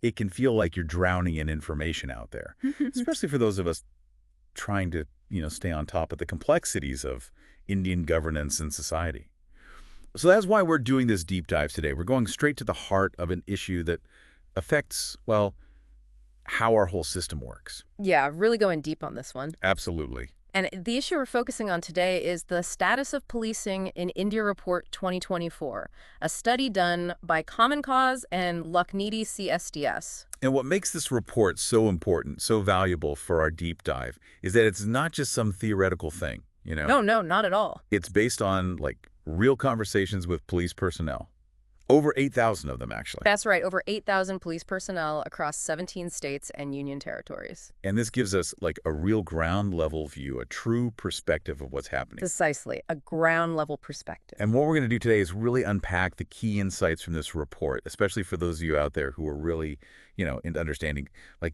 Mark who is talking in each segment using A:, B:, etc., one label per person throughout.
A: it can feel like you're drowning in information out there, especially for those of us trying to, stay on top of the complexities of Indian governance and society. So that's why we're doing this deep dive today. We're going straight to the heart of an issue that affects, well, how our whole system works.
B: Yeah, really going deep on this one.
A: Absolutely.
B: And the issue we're focusing on today is the status of policing in India Report 2024, a study done by Common Cause and CSDS.
A: And what makes this report so important, so valuable for our deep dive, is that it's not just some theoretical thing,
B: No, not at all.
A: It's based on, real conversations with police personnel. Over 8,000 of them, actually.
B: That's right, over 8,000 police personnel across 17 states and union territories.
A: And this gives us, a real ground-level view, a true perspective of what's happening.
B: Precisely, a ground-level perspective.
A: And what we're going to do today is really unpack the key insights from this report, especially for those of you out there who are really, into understanding,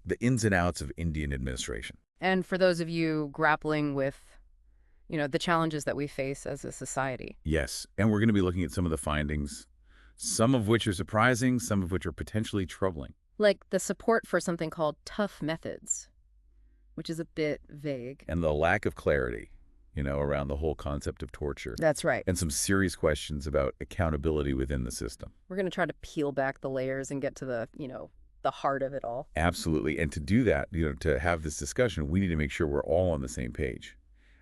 A: the ins and outs of Indian administration.
B: And for those of you grappling with, the challenges that we face as a society.
A: Yes, and we're going to be looking at some of the findings, some of which are surprising, some of which are potentially troubling.
B: Like the support for something called tough methods, which is a bit vague.
A: And the lack of clarity, around the whole concept of torture.
B: That's right.
A: And some serious questions about accountability within the system.
B: We're going to try to peel back the layers and get to the, the heart of it all.
A: Absolutely. And to do that, to have this discussion, we need to make sure we're all on the same page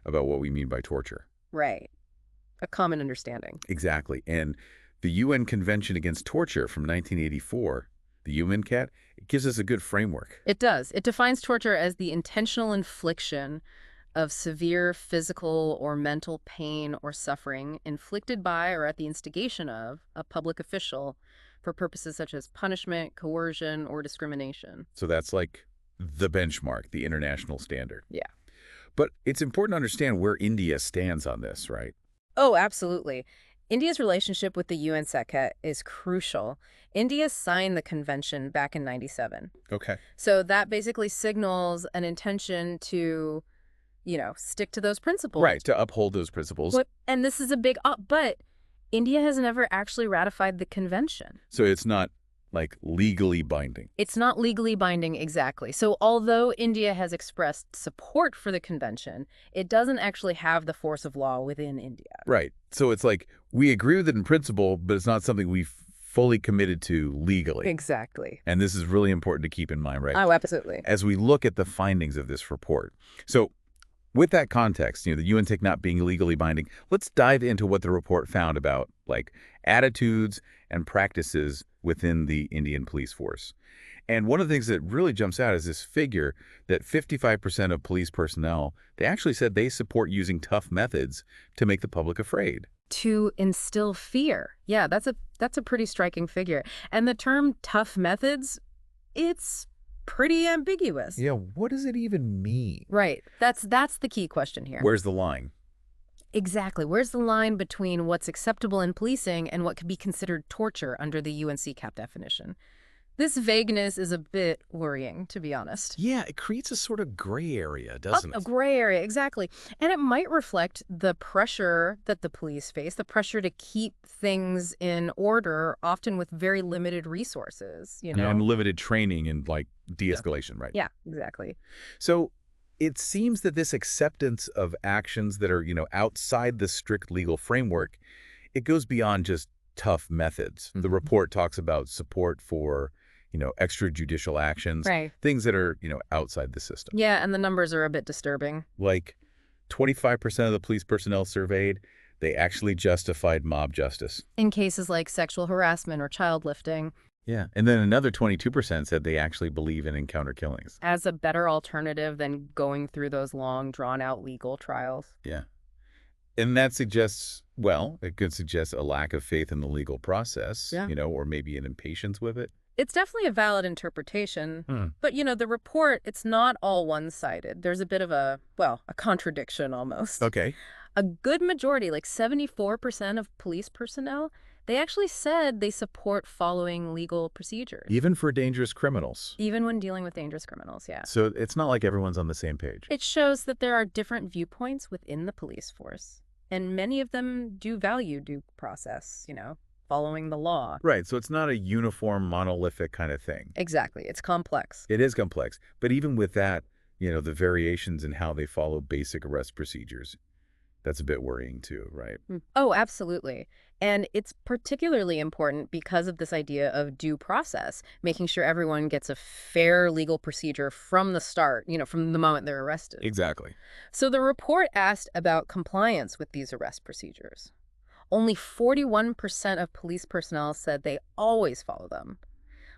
A: about what we mean by torture.
B: Right. A common understanding.
A: Exactly. And the UN Convention Against Torture from 1984, the UNCAT, it gives us a good framework.
B: It does. It defines torture as the intentional infliction of severe physical or mental pain or suffering inflicted by or at the instigation of a public official for purposes such as punishment, coercion, or discrimination.
A: So that's the benchmark, the international standard.
B: Yeah.
A: But it's important to understand where India stands on this, right?
B: Oh, absolutely. India's relationship with the UNCAT is crucial. India signed the convention back in 97.
A: Okay.
B: So that basically signals an intention to, stick to those principles.
A: Right, to uphold those principles.
B: And this is a big but India has never actually ratified the convention.
A: So it's not legally binding.
B: It's not legally binding, exactly. So although India has expressed support for the convention, it doesn't actually have the force of law within India.
A: Right. So it's we agree with it in principle, but it's not something we've fully committed to legally.
B: Exactly.
A: And this is really important to keep in mind, right?
B: Oh, absolutely.
A: As we look at the findings of this report. So with that context, the UNCAT not being legally binding, let's dive into what the report found about attitudes and practices within the Indian police force. And one of the things that really jumps out is this figure that 55% of police personnel, they actually said they support using tough methods to make the public afraid.
B: To instill fear. Yeah, that's a pretty striking figure. And the term tough methods, it's pretty ambiguous.
A: Yeah, what does it even mean?
B: Right. That's the key question here.
A: Where's the line?
B: Exactly. Where's the line between what's acceptable in policing and what could be considered torture under the UNCAT definition? This vagueness is a bit worrying, to be honest.
A: Yeah, it creates a sort of gray area, doesn't it?
B: A gray area, exactly. And it might reflect the pressure that the police face, the pressure to keep things in order, often with very limited resources,
A: And limited training and de-escalation, right?
B: Yeah, exactly.
A: So it seems that this acceptance of actions that are, outside the strict legal framework, it goes beyond just tough methods. The report talks about support for, extrajudicial actions,
B: right,
A: things that are, outside the system.
B: Yeah, and the numbers are a bit disturbing.
A: 25% of the police personnel surveyed, they actually justified mob justice.
B: In cases like sexual harassment or child lifting.
A: Yeah, and then another 22% said they actually believe in encounter killings.
B: As a better alternative than going through those long, drawn-out legal trials.
A: Yeah. And that suggests, it could suggest a lack of faith in the legal process, or maybe an impatience with it.
B: It's definitely a valid interpretation, but, the report, it's not all one-sided. There's a bit of a contradiction almost.
A: Okay.
B: A good majority, 74% of police personnel, they actually said they support following legal procedures.
A: Even for dangerous criminals.
B: Even when dealing with dangerous criminals, yeah.
A: So it's not like everyone's on the same page.
B: It shows that there are different viewpoints within the police force, and many of them do value due process, following the law.
A: Right, so it's not a uniform, monolithic kind of thing.
B: Exactly. It's complex.
A: It is complex. But even with that, the variations in how they follow basic arrest procedures, that's a bit worrying too, right?
B: Oh, absolutely. And it's particularly important because of this idea of due process, making sure everyone gets a fair legal procedure from the start, from the moment they're arrested.
A: Exactly.
B: So the report asked about compliance with these arrest procedures. Only 41% of police personnel said they always follow them.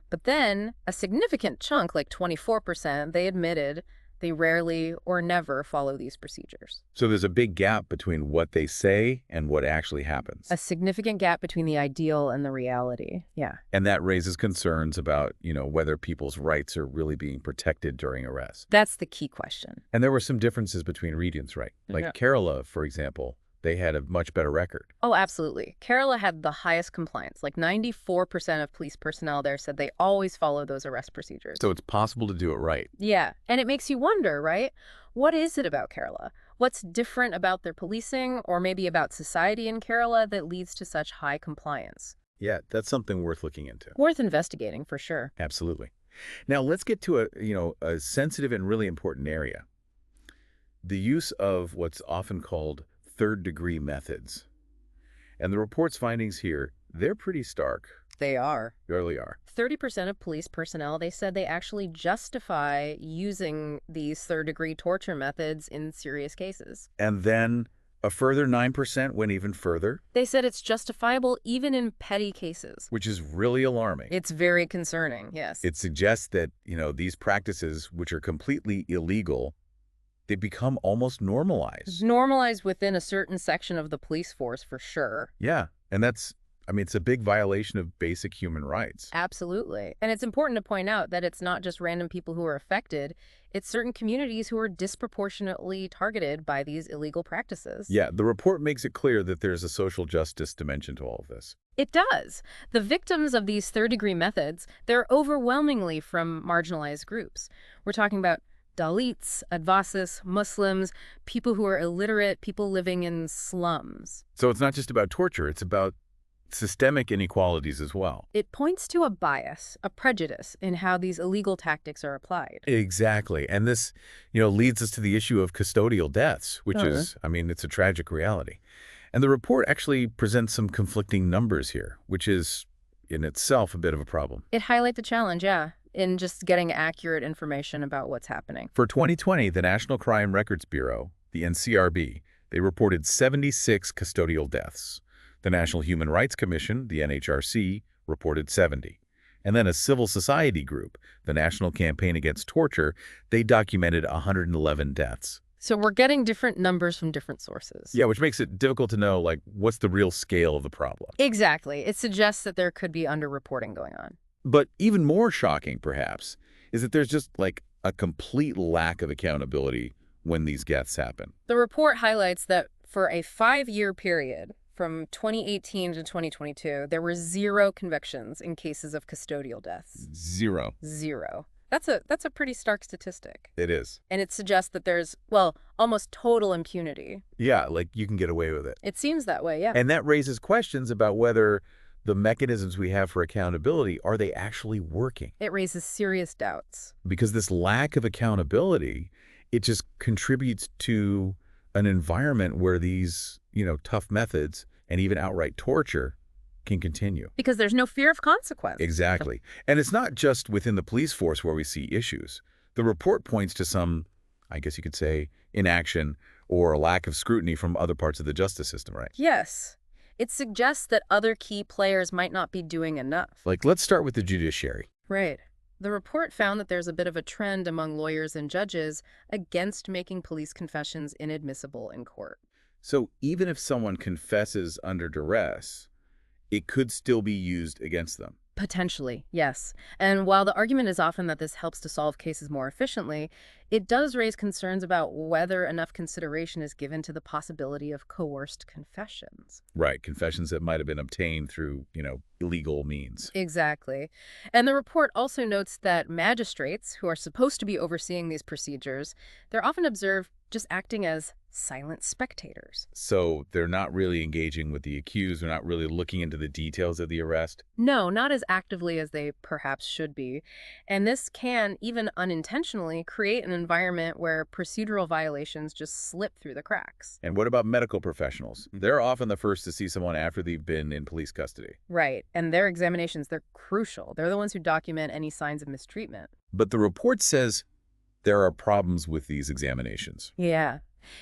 B: But then a significant chunk, like 24%, they admitted they rarely or never follow these procedures.
A: So there's a big gap between what they say and what actually happens.
B: A significant gap between the ideal and the reality. Yeah.
A: And that raises concerns about, whether people's rights are really being protected during arrest.
B: That's the key question.
A: And there were some differences between regions, right? Like Kerala, for example, they had a much better record.
B: Oh, absolutely. Kerala had the highest compliance. Like 94% of police personnel there said they always follow those arrest procedures.
A: So it's possible to do it right.
B: Yeah. And it makes you wonder, right? What is it about Kerala? What's different about their policing or maybe about society in Kerala that leads to such high compliance?
A: Yeah, that's something worth looking into.
B: Worth investigating for sure.
A: Absolutely. Now let's get to a sensitive and really important area. The use of what's often called third-degree methods. And the report's findings here, they're pretty stark.
B: They are.
A: They really are.
B: 30% of police personnel, they said they actually justify using these third-degree torture methods in serious cases.
A: And then a further 9% went even further.
B: They said it's justifiable even in petty cases.
A: Which is really alarming.
B: It's very concerning, yes.
A: It suggests that, these practices, which are completely illegal, they become almost normalized.
B: Normalized within a certain section of the police force, for sure.
A: Yeah, and it's a big violation of basic human rights.
B: Absolutely. And it's important to point out that it's not just random people who are affected. It's certain communities who are disproportionately targeted by these illegal practices.
A: Yeah, the report makes it clear that there's a social justice dimension to all of this.
B: It does. The victims of these third-degree methods, they're overwhelmingly from marginalized groups. We're talking about Dalits, Advasis, Muslims, people who are illiterate, people living in slums.
A: So it's not just about torture, it's about systemic inequalities as well.
B: It points to a bias, a prejudice in how these illegal tactics are applied.
A: Exactly. And this, leads us to the issue of custodial deaths, which is, it's a tragic reality. And the report actually presents some conflicting numbers here, which is in itself a bit of a problem.
B: It highlights the challenge, yeah, in just getting accurate information about what's happening.
A: For 2020, the National Crime Records Bureau, the NCRB, they reported 76 custodial deaths. The National Human Rights Commission, the NHRC, reported 70. And then a civil society group, the National Campaign Against Torture, they documented 111 deaths.
B: So we're getting different numbers from different sources.
A: Yeah, which makes it difficult to know, what's the real scale of the problem.
B: Exactly. It suggests that there could be underreporting going on.
A: But even more shocking, perhaps, is that there's just, a complete lack of accountability when these deaths happen.
B: The report highlights that for a 5-year period, from 2018 to 2022, there were 0 convictions in cases of custodial deaths.
A: 0.
B: 0. That's a pretty stark statistic.
A: It is.
B: And it suggests that there's, almost total impunity.
A: Yeah, you can get away with it.
B: It seems that way, yeah.
A: And that raises questions about whether the mechanisms we have for accountability, are they actually working?
B: It raises serious doubts.
A: Because this lack of accountability, it just contributes to an environment where these, tough methods and even outright torture can continue.
B: Because there's no fear of consequence.
A: Exactly. And it's not just within the police force where we see issues. The report points to some, I guess you could say, inaction or a lack of scrutiny from other parts of the justice system, right?
B: Yes. It suggests that other key players might not be doing enough.
A: Let's start with the judiciary.
B: Right. The report found that there's a bit of a trend among lawyers and judges against making police confessions inadmissible in court.
A: So even if someone confesses under duress, it could still be used against them.
B: Potentially, yes. And while the argument is often that this helps to solve cases more efficiently, it does raise concerns about whether enough consideration is given to the possibility of coerced confessions.
A: Right, confessions that might have been obtained through, illegal means.
B: Exactly. And the report also notes that magistrates, who are supposed to be overseeing these procedures, they're often observed just acting as silent spectators.
A: So they're not really engaging with the accused. They're not really looking into the details of the arrest.
B: No, not as actively as they perhaps should be. And this can, even unintentionally, create an environment where procedural violations just slip through the cracks.
A: And what about medical professionals? They're often the first to see someone after they've been in police custody.
B: Right. And their examinations, they're crucial. They're the ones who document any signs of mistreatment.
A: But the report says there are problems with these examinations.
B: Yeah.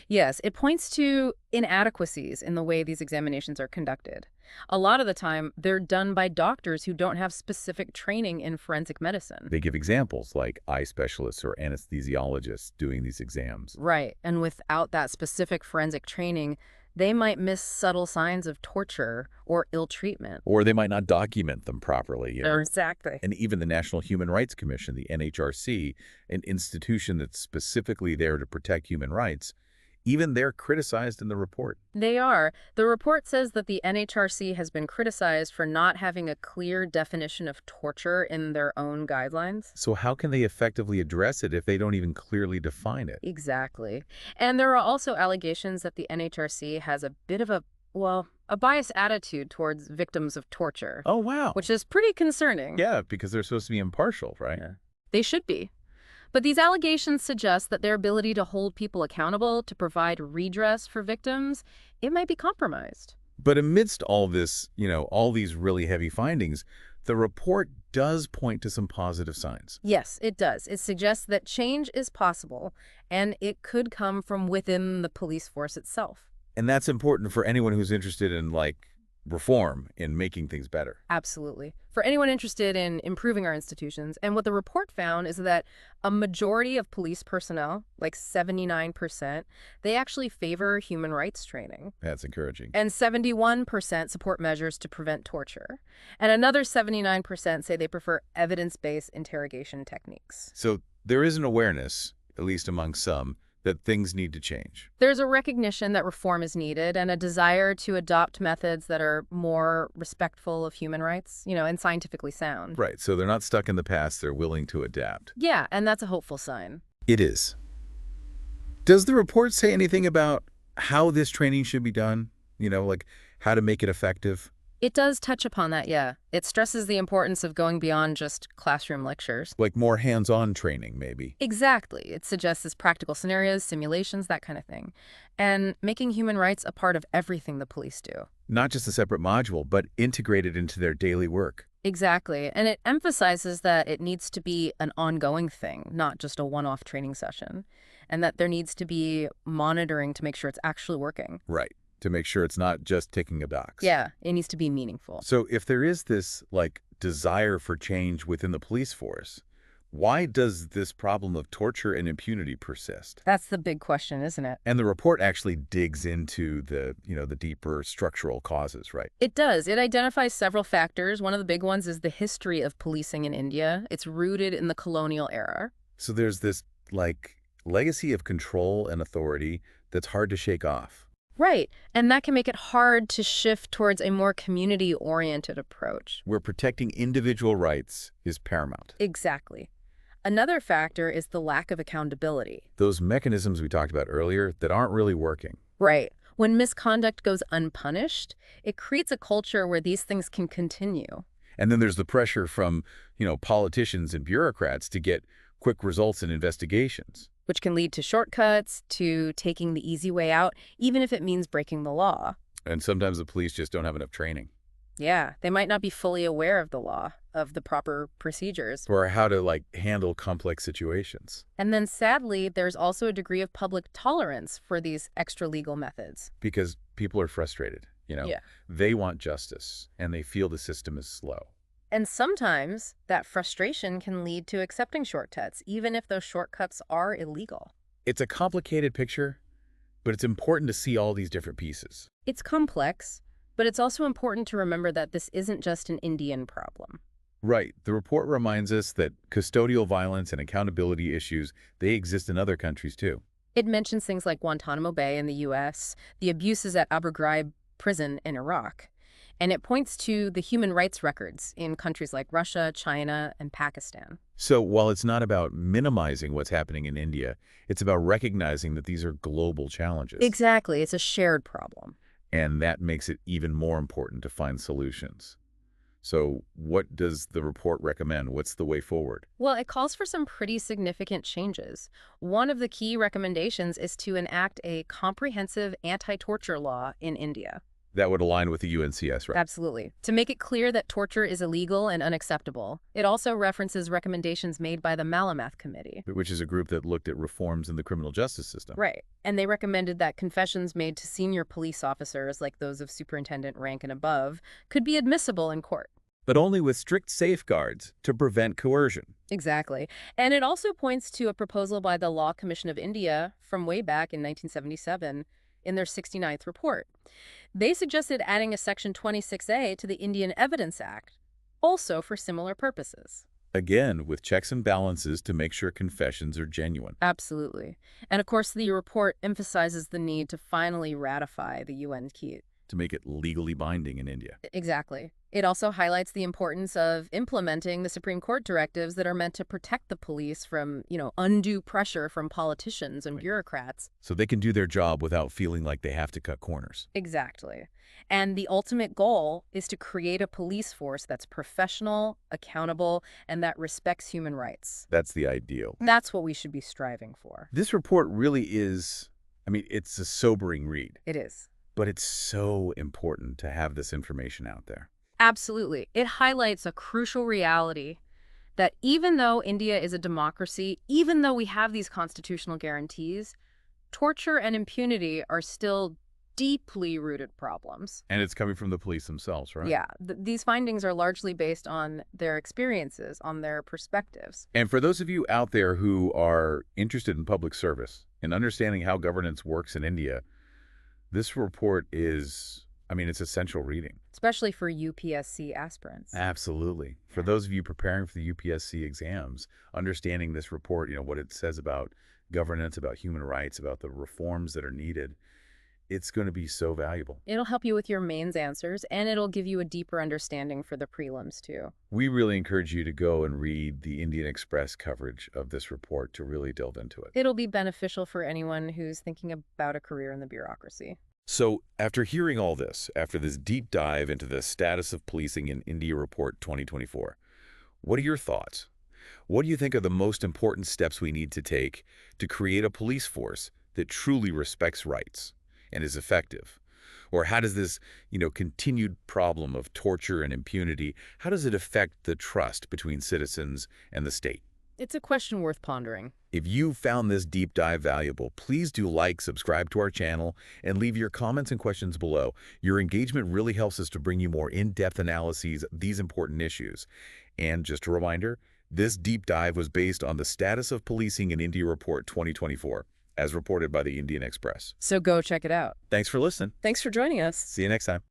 B: Yes, it points to inadequacies in the way these examinations are conducted. A lot of the time, they're done by doctors who don't have specific training in forensic medicine.
A: They give examples like eye specialists or anesthesiologists doing these exams.
B: Right, and without that specific forensic training, they might miss subtle signs of torture or ill treatment.
A: Or they might not document them properly.
B: Exactly.
A: And even the National Human Rights Commission, the NHRC, an institution that's specifically there to protect human rights, even they're criticized in the report.
B: They are. The report says that the NHRC has been criticized for not having a clear definition of torture in their own guidelines.
A: So how can they effectively address it if they don't even clearly define it?
B: Exactly. And there are also allegations that the NHRC has a bit of a biased attitude towards victims of torture.
A: Oh, wow.
B: Which is pretty concerning.
A: Yeah, because they're supposed to be impartial, right?
B: Yeah. They should be. But these allegations suggest that their ability to hold people accountable, to provide redress for victims, it might be compromised.
A: But amidst all this, all these really heavy findings, the report does point to some positive signs.
B: Yes, it does. It suggests that change is possible, and it could come from within the police force itself.
A: And that's important for anyone who's interested in, reform, in making things better.
B: Absolutely. For anyone interested in improving our institutions. And what the report found is that a majority of police personnel, like 79%, they actually favor human rights training.
A: That's encouraging.
B: And 71% support measures to prevent torture. And another 79% say they prefer evidence-based interrogation techniques.
A: So there is an awareness, at least among some, that things need to change.
B: There's a recognition that reform is needed and a desire to adopt methods that are more respectful of human rights, and scientifically sound.
A: Right, so they're not stuck in the past, they're willing to adapt.
B: Yeah, and that's a hopeful sign.
A: It is. Does the report say anything about how this training should be done? How to make it effective?
B: It does touch upon that, yeah. It stresses the importance of going beyond just classroom lectures.
A: Like more hands-on training, maybe.
B: Exactly. It suggests practical scenarios, simulations, that kind of thing. And making human rights a part of everything the police do.
A: Not just a separate module, but integrated into their daily work.
B: Exactly. And it emphasizes that it needs to be an ongoing thing, not just a one-off training session. And that there needs to be monitoring to make sure it's actually working.
A: Right. To make sure it's not just ticking a box.
B: Yeah, it needs to be meaningful.
A: So if there is this, desire for change within the police force, why does this problem of torture and impunity persist?
B: That's the big question, isn't it?
A: And the report actually digs into the deeper structural causes, right?
B: It does. It identifies several factors. One of the big ones is the history of policing in India. It's rooted in the colonial era.
A: So there's this, legacy of control and authority that's hard to shake off.
B: Right. And that can make it hard to shift towards a more community-oriented approach.
A: Where protecting individual rights is paramount.
B: Exactly. Another factor is the lack of accountability.
A: Those mechanisms we talked about earlier that aren't really working.
B: Right. When misconduct goes unpunished, it creates a culture where these things can continue.
A: And then there's the pressure from, politicians and bureaucrats to get quick results in investigations.
B: Which can lead to shortcuts, to taking the easy way out, even if it means breaking the law.
A: And sometimes the police just don't have enough training.
B: Yeah, they might not be fully aware of the law, of the proper procedures.
A: Or how to, handle complex situations.
B: And then sadly, there's also a degree of public tolerance for these extra-legal methods.
A: Because people are frustrated,
B: Yeah.
A: They want justice, and they feel the system is slow.
B: And sometimes that frustration can lead to accepting shortcuts, even if those shortcuts are illegal.
A: It's a complicated picture, but it's important to see all these different pieces.
B: It's complex, but it's also important to remember that this isn't just an Indian problem.
A: Right. The report reminds us that custodial violence and accountability issues, they exist in other countries too.
B: It mentions things like Guantanamo Bay in the U.S., the abuses at Abu Ghraib prison in Iraq. And it points to the human rights records in countries like Russia, China, and Pakistan.
A: So while it's not about minimizing what's happening in India, it's about recognizing that these are global challenges.
B: Exactly. It's a shared problem.
A: And that makes it even more important to find solutions. So what does the report recommend? What's the way forward?
B: Well, it calls for some pretty significant changes. One of the key recommendations is to enact a comprehensive anti-torture law in India.
A: That would align with the UNCS, right?
B: Absolutely. To make it clear that torture is illegal and unacceptable. It also references recommendations made by the Malamath Committee.
A: Which is a group that looked at reforms in the criminal justice system.
B: Right. And they recommended that confessions made to senior police officers, like those of superintendent rank and above, could be admissible in court.
A: But only with strict safeguards to prevent coercion.
B: Exactly. And it also points to a proposal by the Law Commission of India from way back in 1977 in their 69th report. They suggested adding a Section 26A to the Indian Evidence Act, also for similar purposes.
A: Again, with checks and balances to make sure confessions are genuine.
B: Absolutely. And of course, the report emphasizes the need to finally ratify the UNCAT.
A: To make it legally binding in India.
B: Exactly. It also highlights the importance of implementing the Supreme Court directives that are meant to protect the police from, undue pressure from politicians and bureaucrats.
A: So they can do their job without feeling like they have to cut corners.
B: Exactly. And the ultimate goal is to create a police force that's professional, accountable, and that respects human rights.
A: That's the ideal.
B: That's what we should be striving for.
A: This report really is, it's a sobering read.
B: It is.
A: But it's so important to have this information out there.
B: Absolutely. It highlights a crucial reality that even though India is a democracy, even though we have these constitutional guarantees, torture and impunity are still deeply rooted problems.
A: And it's coming from the police themselves, right?
B: Yeah. These findings are largely based on their experiences, on their perspectives.
A: And for those of you out there who are interested in public service and understanding how governance works in India, this report is, it's essential reading.
B: Especially for UPSC aspirants.
A: Absolutely. For those of you preparing for the UPSC exams, understanding this report, what it says about governance, about human rights, about the reforms that are needed, it's going to be so valuable.
B: It'll help you with your mains answers, and it'll give you a deeper understanding for the prelims, too.
A: We really encourage you to go and read the Indian Express coverage of this report to really delve into it.
B: It'll be beneficial for anyone who's thinking about a career in the bureaucracy.
A: So, after hearing all this, after this deep dive into the status of policing in India Report 2024, what are your thoughts? What do you think are the most important steps we need to take to create a police force that truly respects rights and is effective? Or how does this, continued problem of torture and impunity, how does it affect the trust between citizens and the state?
B: It's a question worth pondering.
A: If you found this deep dive valuable, please do like, subscribe to our channel, and leave your comments and questions below. Your engagement really helps us to bring you more in-depth analyses of these important issues. And just a reminder, this deep dive was based on the status of policing in India Report 2024, as reported by the Indian Express.
B: So go check it out.
A: Thanks for listening.
B: Thanks for joining us.
A: See you next time.